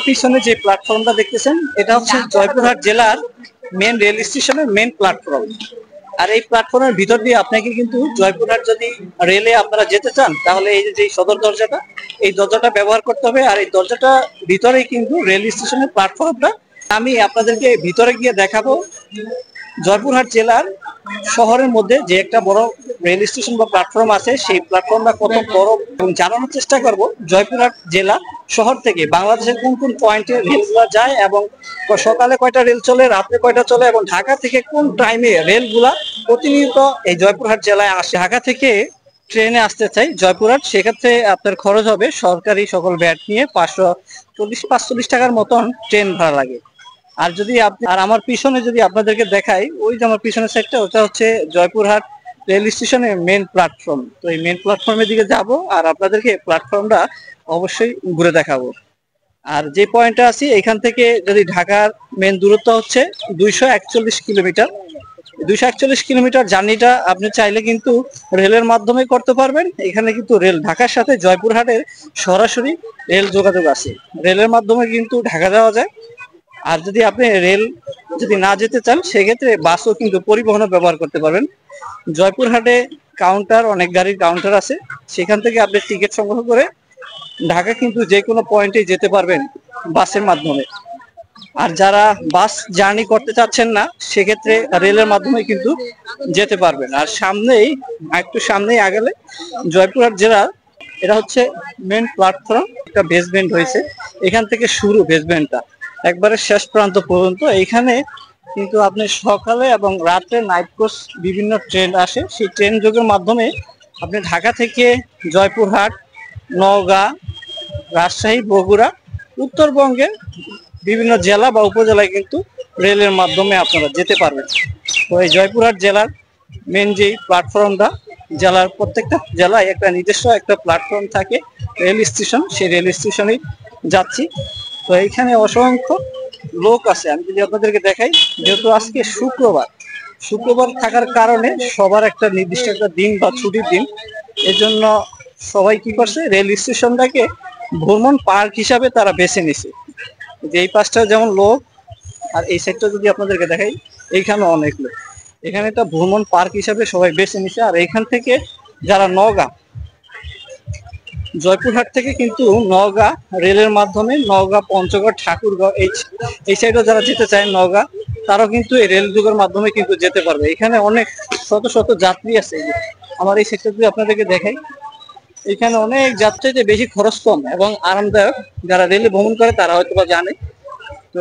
পিছনে যে প্ল্যাটফর্মটা দেখতেছেন এটা হচ্ছে জয়পুরহাট জেলার মেন রেল স্টেশনের মেন প্ল্যাটফর্ম। আর এই প্ল্যাটফর্মের ভিতর দিয়ে আপনাকে কিন্তু জয়পুরহাট যদি রেলে আপনারা যেতে চান তাহলে এই যে সদর দরজাটা, এই দরজাটা ব্যবহার করতে হবে। আর এই দরজাটা ভিতরেই কিন্তু রেল স্টেশনের প্ল্যাটফর্মটা। আমি আপনাদেরকে ভিতরে গিয়ে দেখাবো জয়পুরহাট জেলার শহরের মধ্যে যে একটা বড় রেল স্টেশন বা প্ল্যাটফর্ম আছে, সেই প্ল্যাটফর্মটা কত বড় এবং জানানোর চেষ্টা করব জয়পুরহাট জেলা শহর থেকে বাংলাদেশের কোন কোন পয়েন্টে রেলগুলো যায় এবং সকালে কয়টা রেল চলে, রাত্রে কয়টা চলে এবং ঢাকা থেকে কোন টাইমে রেলগুলা প্রতিনিয়ত এই জয়পুরহাট জেলায় আসে। ঢাকা থেকে ট্রেনে আসতে চাই জয়পুরহাট, সেক্ষেত্রে আপনার খরচ হবে সরকারি সকল ভ্যাট নিয়ে 540-540 টাকার মতন ট্রেন ভাড়া লাগে। আর যদি আপনি আর আমার পিছনে যদি আপনাদেরকে দেখাই, ওই যে আমার পিছনের সাইডটা ওটা হচ্ছে জয়পুরহাট রেল স্টেশনের মেন প্ল্যাটফর্ম। তো এই মেন প্ল্যাটফর্মের দিকে যাব আর আপনাদেরকে প্ল্যাটফর্মটা অবশ্যই ঘুরে দেখাবো। আর যে পয়েন্টটা আছি এখান থেকে যদি ঢাকার মেন দূরত্ব হচ্ছে 241 কিলোমিটার। 241 কিলোমিটার জার্নিটা আপনি চাইলে কিন্তু রেলের মাধ্যমে করতে পারবেন। এখানে কিন্তু রেল ঢাকার সাথে জয়পুরহাটের সরাসরি রেল যোগাযোগ আছে, রেলের মাধ্যমে কিন্তু ঢাকা যাওয়া যায়। আর যদি আপনি রেল যদি না যেতে চান সেক্ষেত্রে বাসও কিন্তু পরিবহনও ব্যবহার করতে পারবেন। জয়পুরহাটে কাউন্টার, অনেক গাড়ির কাউন্টার আছে, সেখান থেকে আপনি টিকিট সংগ্রহ করে ঢাকা কিন্তু যে কোনো পয়েন্টে যেতে পারবেন বাসের মাধ্যমে। আর যারা বাস জার্নি করতে চাচ্ছেন না সেক্ষেত্রে রেলের মাধ্যমে কিন্তু যেতে পারবেন। আর সামনেই একটু সামনেই আগেলে জয়পুরহাট জেলার এটা হচ্ছে মেন প্ল্যাটফর্ম, একটা বেসমেন্ট হয়েছে, এখান থেকে শুরু বেসমেন্টটা একবারে শেষ প্রান্ত পর্যন্ত। এইখানে কিন্তু আপনি সকালে এবং রাতে নাইট কোচ বিভিন্ন ট্রেন আসে, সেই ট্রেন যোগের মাধ্যমে আপনি ঢাকা থেকে জয়পুরহাট, নওগাঁ, রাজশাহী, বগুড়া, উত্তরবঙ্গের বিভিন্ন জেলা বা উপজেলায় কিন্তু রেলের মাধ্যমে আপনারা যেতে পারবেন। তো এই জয়পুরহাট জেলার মেন যে প্ল্যাটফর্মটা, জেলার প্রত্যেকটা জেলায় একটা নিজস্ব একটা প্ল্যাটফর্ম থাকে রেল স্টেশন, সেই রেল স্টেশনেই যাচ্ছি। তো এইখানে অসংখ্য লোক আছে, আমি যদি আপনাদেরকে দেখাই, যেহেতু আজকে শুক্রবার থাকার কারণে সবার একটা নির্দিষ্ট একটা দিন বা ছুটির দিন, এজন্য সবাই কি করছে রেল স্টেশনটাকে ভ্রমণ পার্ক হিসাবে তারা বেছে নিছে। যে এই পাশটা যেমন লোক, আর এই সাইডটা যদি আপনাদেরকে দেখাই এইখানে অনেক লোক, এখানে একটা ভ্রমণ পার্ক হিসাবে সবাই বেছে নিছে। আর এইখান থেকে যারা নওগাঁ, জয়পুরহাট থেকে কিন্তু নওগাঁ রেলের মাধ্যমে নওগাঁ, পঞ্চগড়, ঠাকুরগাঁও এই সাইডে যারা যেতে চায় নওগাঁ, তারাও কিন্তু এই রেল যুগের মাধ্যমে কিন্তু যেতে পারবে। এখানে অনেক শত শত যাত্রী আছে। আমার এই সেক্টর যদি আপনাদেরকে দেখাই, এখানে অনেক যাত্রীতে বেশি খরচ কম এবং আরামদায়ক। যারা রেলে ভ্রমণ করে তারা হয়তো বা জানে। তো